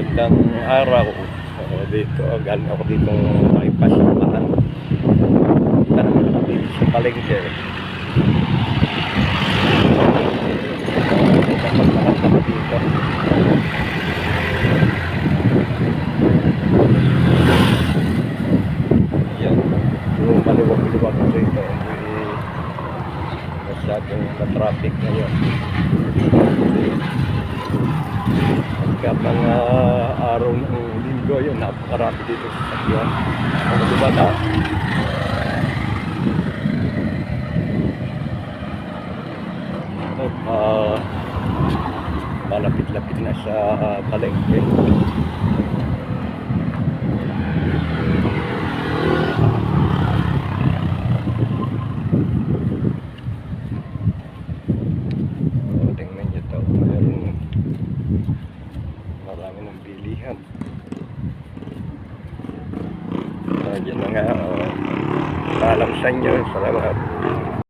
Magandang araw. Dito, galing ako dito bypass ng Maan. Punta naman ako dito sa palengke. Kapag-lakad ako dito. Yan. Yung maliwag-liwag ko dito. Masyadong na-traffic ngayon. Pagka mga araw ng linggo yun, napakarami dito sa sakyan. Ano diba na? Malapit-lapit na sa palengke. Tingnan nyo ito, mayroong marami ng bilihan. Diyan na nga, paalam sa inyo. Salamat.